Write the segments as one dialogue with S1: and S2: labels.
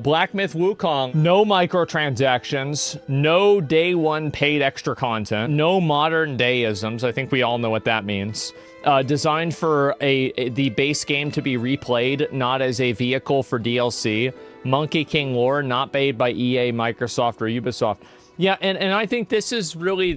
S1: Black Myth Wukong, no microtransactions, no day one paid extra content, no modern day-isms. I think we all know what that means. Designed for the base game to be replayed, not as a vehicle for DLC. Monkey King lore, not made by EA, Microsoft, or Ubisoft. Yeah, and I think this is really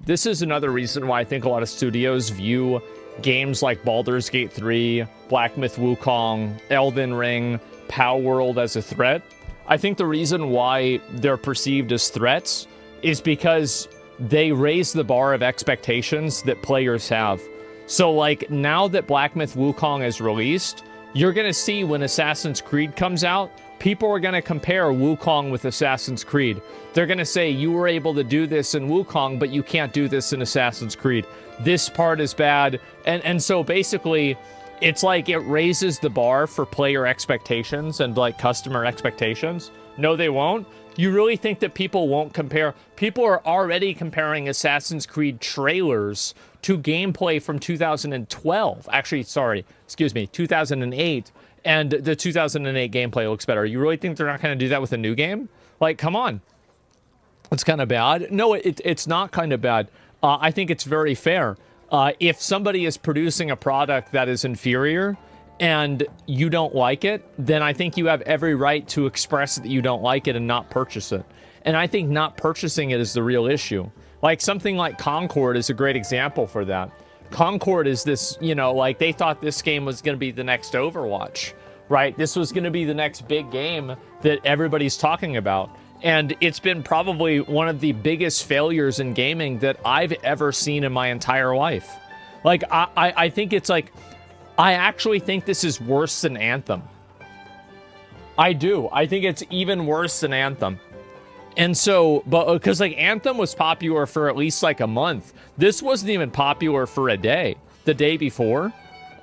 S1: this is another reason why I think a lot of studios view games like Baldur's Gate 3, Black Myth Wukong, Elden Ring, Pow World as a threat. I think the reason why they're perceived as threats is because they raise the bar of expectations that players have. So, like, now that Black Myth Wukong is released, you're going to see when Assassin's Creed comes out, people are going to compare Wukong with Assassin's Creed. They're going to say, you were able to do this in Wukong, but you can't do this in Assassin's Creed. This part is bad. And so basically, it's like it raises the bar for player expectations and like customer expectations. No, they won't. You really think that people won't compare? People are already comparing Assassin's Creed trailers to gameplay from 2012. Actually, sorry, excuse me, 2008. And the 2008 gameplay looks better. You really think they're not going to do that with a new game? Like, come on. It's kind of bad. No, it's not kind of bad. I think it's very fair. If somebody is producing a product that is inferior and you don't like it, then I think you have every right to express that you don't like it and not purchase it. And I think not purchasing it is the real issue. Like something like Concord is a great example for that. Concord is this, you know, like they thought this game was going to be the next Overwatch, right? This was going to be the next big game that everybody's talking about. And it's been probably one of the biggest failures in gaming that I've ever seen in my entire life. Like, I think it's like, I actually think this is worse than Anthem. I do. I think it's even worse than Anthem. And so, but because like Anthem was popular for at least like a month. This wasn't even popular for a day. The day before?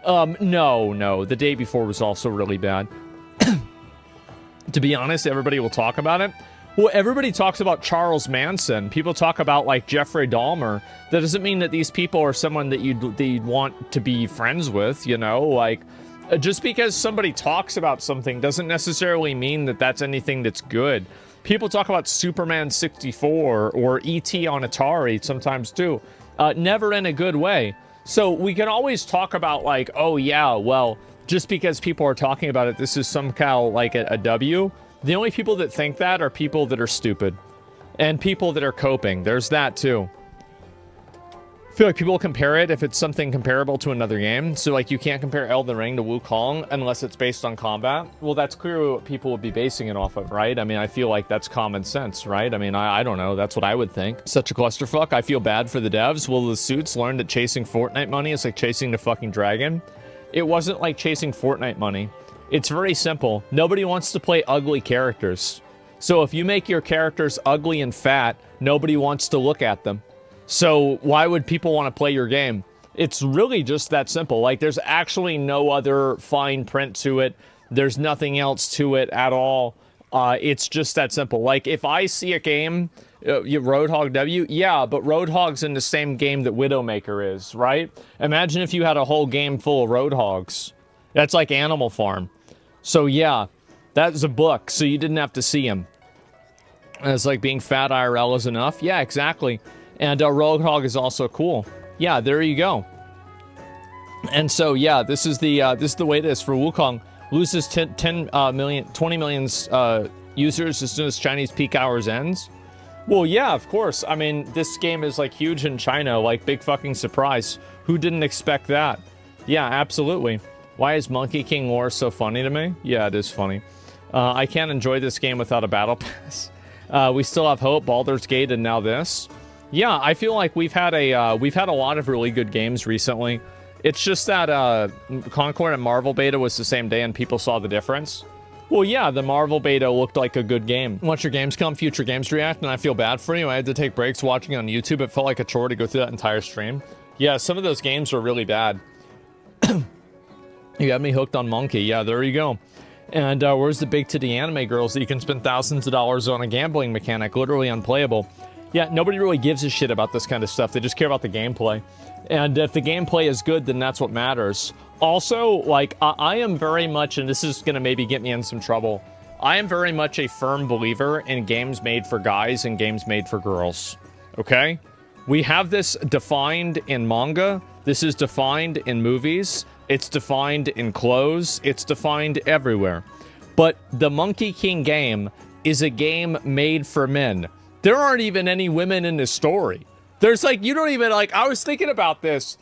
S1: No. The day before was also really bad. To be honest, everybody will talk about it. Well, everybody talks about Charles Manson. People talk about, like, Jeffrey Dahmer. That doesn't mean that these people are someone that you'd want to be friends with, you know? Like, just because somebody talks about something doesn't necessarily mean that that's anything that's good. People talk about Superman 64 or E.T. on Atari sometimes, too. Never in a good way. So we can always talk about, like, oh, yeah, well, just because people are talking about it, this is somehow, like, a W. The only people that think that are people that are stupid. And people that are coping. There's that, too. I feel like people compare it if it's something comparable to another game. So, like, you can't compare Elden Ring to Wukong unless it's based on combat. Well, that's clearly what people would be basing it off of, right? I mean, I feel like that's common sense, right? I mean, I don't know. That's what I would think. Such a clusterfuck. I feel bad for the devs. Will the suits learn that chasing Fortnite money is like chasing the fucking dragon? It wasn't like chasing Fortnite money. It's very simple. Nobody wants to play ugly characters. So if you make your characters ugly and fat, nobody wants to look at them. So why would people want to play your game? It's really just that simple. Like, there's actually no other fine print to it. There's nothing else to it at all. It's just that simple. Like, if I see a game, Roadhog W, yeah, but Roadhog's in the same game that Widowmaker is, right? Imagine if you had a whole game full of Roadhogs. That's like Animal Farm. So yeah, that's a book, so you didn't have to see him. And it's like being fat IRL is enough. Yeah, exactly. And Roadhog is also cool. Yeah, there you go. And so yeah, this is the way it is for Wukong. Loses 20 million users as soon as Chinese peak hours ends. Well, yeah, of course. I mean, this game is like huge in China, like big fucking surprise. Who didn't expect that? Yeah, absolutely. Why is Monkey King lore so funny to me? Yeah, it is funny. I can't enjoy this game without a battle pass. We still have hope. Baldur's Gate and now this. Yeah, I feel like we've had a lot of really good games recently. It's just that Concord and Marvel Beta was the same day and people saw the difference. Well, yeah, the Marvel Beta looked like a good game. Once your games come, Future Games React, and I feel bad for you. I had to take breaks watching on YouTube. It felt like a chore to go through that entire stream. Yeah, some of those games were really bad. You got me hooked on MONKE. Yeah, there you go. And where's the big titty anime girls that you can spend thousands of dollars on a gambling mechanic? Literally unplayable. Yeah, nobody really gives a shit about this kind of stuff. They just care about the gameplay. And if the gameplay is good, then that's what matters. Also, like, I am very much, and this is going to maybe get me in some trouble, I am very much a firm believer in games made for guys and games made for girls. Okay? We have this defined in manga. This is defined in movies. It's defined in clothes. It's defined everywhere. But the Monkey King game is a game made for men. There aren't even any women in this story. There's like, you don't even like, I was thinking about this.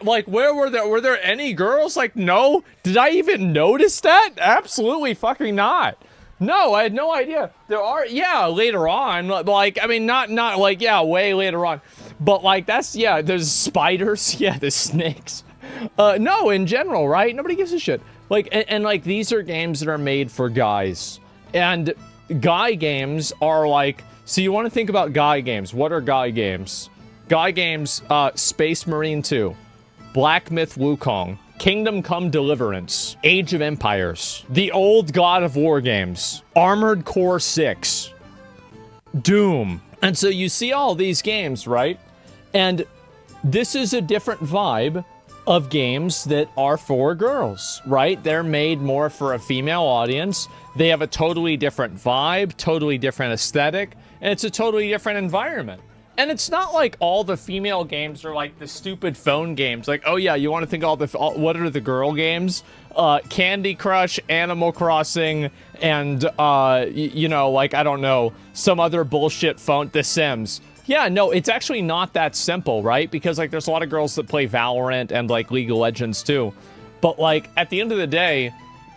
S1: Like, were there any girls? Like, no. Did I even notice that? Absolutely fucking not. No, I had no idea. There are, yeah, later on. Like, I mean, not like, yeah, way later on. But like, that's, yeah, there's spiders. Yeah, there's snakes. No, in general, right? Nobody gives a shit. Like, and like, these are games that are made for guys. And guy games are like, so you want to think about guy games. What are guy games? Guy games, Space Marine 2, Black Myth Wukong, Kingdom Come Deliverance, Age of Empires, the old God of War games, Armored Core 6, Doom. And so you see all these games, right? And this is a different vibe of games that are for girls, right? They're made more for a female audience. They have a totally different vibe, totally different aesthetic, and it's a totally different environment. And it's not like all the female games are like the stupid phone games. Like, oh yeah, you want to think what are the girl games? Candy Crush, Animal Crossing, and, you know, like, I don't know, some other bullshit phone, The Sims. Yeah, no, it's actually not that simple, right? Because, like, there's a lot of girls that play Valorant and, like, League of Legends, too. But, like, at the end of the day,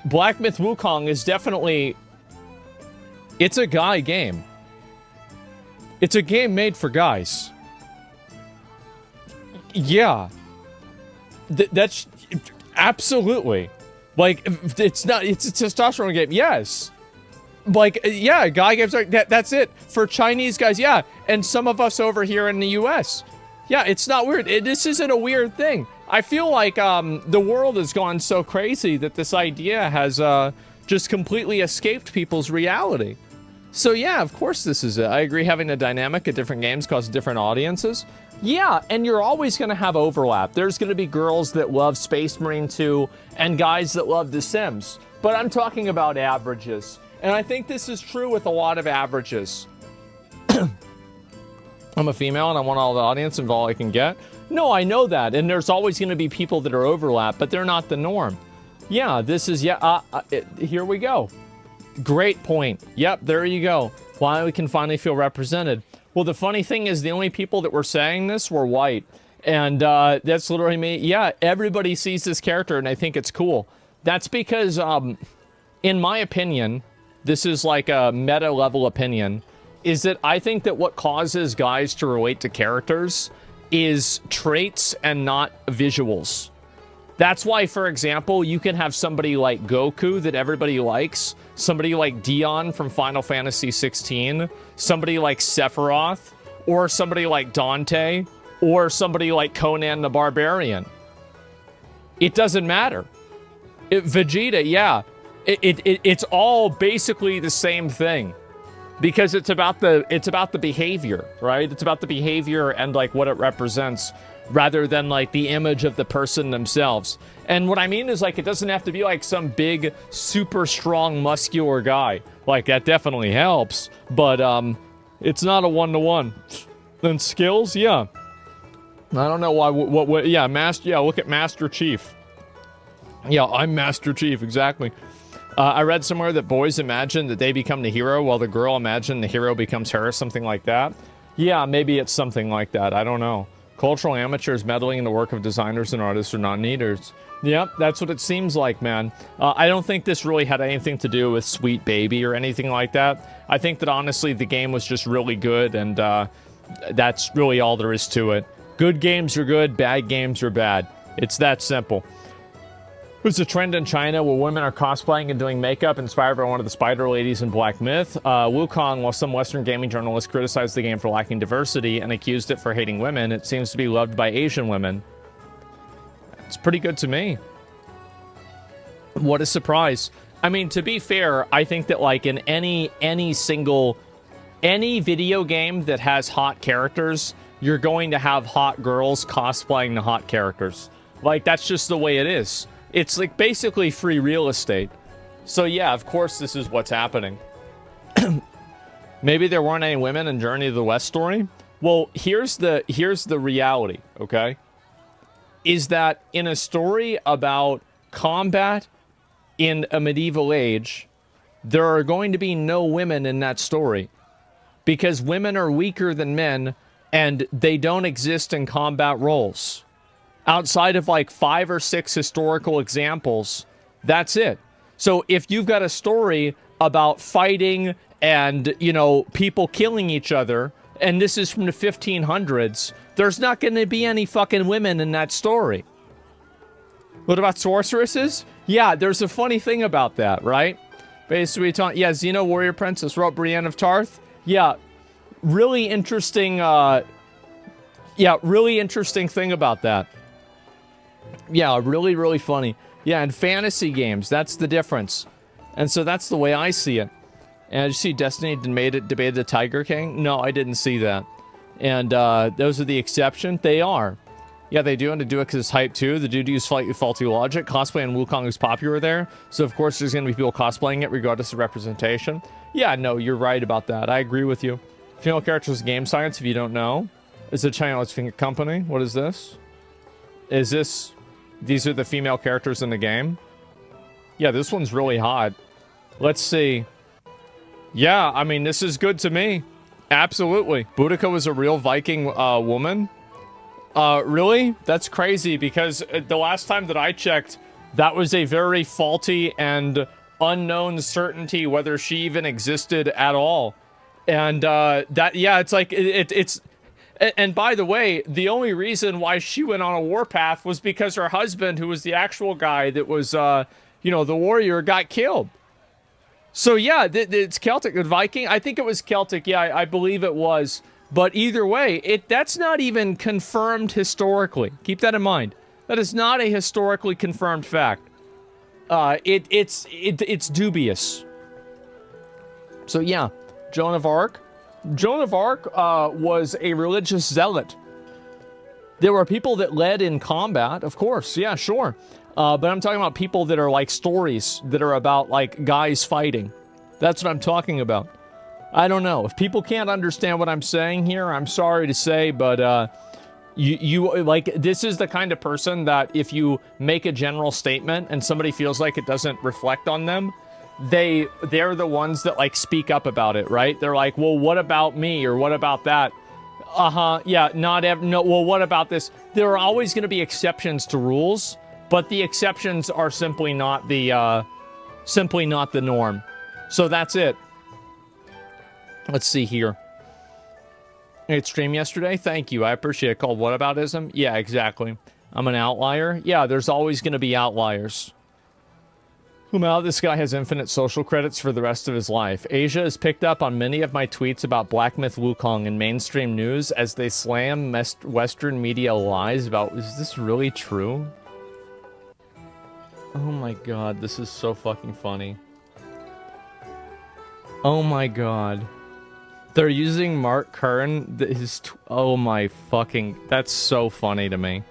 S1: Black Myth Wukong is definitely... It's a guy game. It's a game made for guys. Yeah. That's... Absolutely. Like, it's not... It's a testosterone game. Yes. Like, yeah, guy games are... That's it. For Chinese guys, yeah. And some of us over here in the US. Yeah, it's not weird. This isn't a weird thing. I feel like the world has gone so crazy that this idea has just completely escaped people's reality. So yeah, of course this is it. I agree having a dynamic at different games causes different audiences. Yeah, and you're always going to have overlap. There's going to be girls that love Space Marine 2 and guys that love The Sims. But I'm talking about averages. And I think this is true with a lot of averages. I'm a female and I want all the audience and all I can get. No, I know that. And there's always going to be people that are overlap, but they're not the norm. Yeah, this is, here we go. Great point. Yep, there you go. Why we can finally feel represented. Well, the funny thing is the only people that were saying this were white. And that's literally me. Yeah, everybody sees this character and I think it's cool. That's because, in my opinion, this is like a meta level opinion, is that I think that what causes guys to relate to characters is traits and not visuals. That's why, for example, you can have somebody like Goku that everybody likes, somebody like Dion from Final Fantasy 16, somebody like Sephiroth, or somebody like Dante, or somebody like Conan the Barbarian. It doesn't matter. Vegeta, yeah. It's all basically the same thing. Because it's about the behavior, right? It's about the behavior and like what it represents rather than like the image of the person themselves. And what I mean is like it doesn't have to be like some big, super strong, muscular guy. Like that definitely helps, but it's not a one-to-one. Then skills, yeah. I don't know why. What? Yeah, Master. Yeah, look at Master Chief. Yeah, I'm Master Chief, exactly. I read somewhere that boys imagine that they become the hero while the girl imagine the hero becomes her, something like that. Yeah, maybe it's something like that. I don't know. Cultural amateurs meddling in the work of designers and artists are not needers. Yep, that's what it seems like, man. I don't think this really had anything to do with Sweet Baby or anything like that. I think that honestly the game was just really good and that's really all there is to it. Good games are good, bad games are bad. It's that simple. There's a trend in China where women are cosplaying and doing makeup inspired by one of the spider ladies in Black Myth. Wukong, while some Western gaming journalists criticized the game for lacking diversity and accused it for hating women, it seems to be loved by Asian women. It's pretty good to me. What a surprise. I mean, to be fair, I think that like in any video game that has hot characters, you're going to have hot girls cosplaying the hot characters. Like, that's just the way it is. It's like basically free real estate. So yeah, of course this is what's happening. Maybe there weren't any women in Journey to the West story. Well, here's the reality, okay? Is that in a story about combat in a medieval age, there are going to be no women in that story. Because women are weaker than men, and they don't exist in combat roles. Outside of like 5 or 6 historical examples, that's it. So if you've got a story about fighting and, you know, people killing each other, and this is from the 1500s, there's not going to be any fucking women in that story. What about sorceresses? Yeah, there's a funny thing about that, right? Basically, yeah, Xena Warrior Princess wrote Brienne of Tarth. Yeah, really interesting, really interesting thing about that. Yeah, really, really funny. Yeah, in fantasy games, that's the difference. And so that's the way I see it. And did you see Destiny debated the Tiger King? No, I didn't see that. And those are the exception. They are. Yeah, they do, and to do it because it's hype too. The dude used faulty logic. Cosplay and Wukong is popular there. So of course there's going to be people cosplaying it regardless of representation. Yeah, no, you're right about that. I agree with you. Female characters game science, if you don't know. Is it China's Finger Company? What is this? Is this... These are the female characters in the game? Yeah, this one's really hot. Let's see. Yeah, I mean, this is good to me. Absolutely. Boudica was a real Viking woman? Really? That's crazy, because the last time that I checked, that was a very faulty and unknown certainty whether she even existed at all. And yeah, it's like, it's... And by the way, the only reason why she went on a warpath was because her husband, who was the actual guy that was, you know, the warrior, got killed. So yeah, it's Celtic and Viking. I think it was Celtic. Yeah, I believe it was. But either way, that's not even confirmed historically. Keep that in mind. That is not a historically confirmed fact. It's dubious. So yeah, Joan of Arc. Joan of Arc was a religious zealot. There were people that led in combat, of course. Yeah, sure. But I'm talking about people that are like stories that are about like guys fighting. That's what I'm talking about. I don't know. If people can't understand what I'm saying here, I'm sorry to say, but you like, this is the kind of person that if you make a general statement and somebody feels like it doesn't reflect on them, they're the ones that like speak up about it, right? They're like, well, what about me, or what about that? Yeah, no, well, what about this? There are always going to be exceptions to rules, but the exceptions are simply not the norm. So that's it. Let's see here. It streamed yesterday. Thank you. I appreciate it. Called whataboutism? Yeah, exactly. I'm an outlier. Yeah, there's always going to be outliers. Well, this guy has infinite social credits for the rest of his life. Asia has picked up on many of my tweets about Black Myth Wukong in mainstream news as they slam Western media lies about, is this really true? Oh my god, this is so fucking funny. Oh my god. They're using Mark Curran. Oh my fucking... That's so funny to me.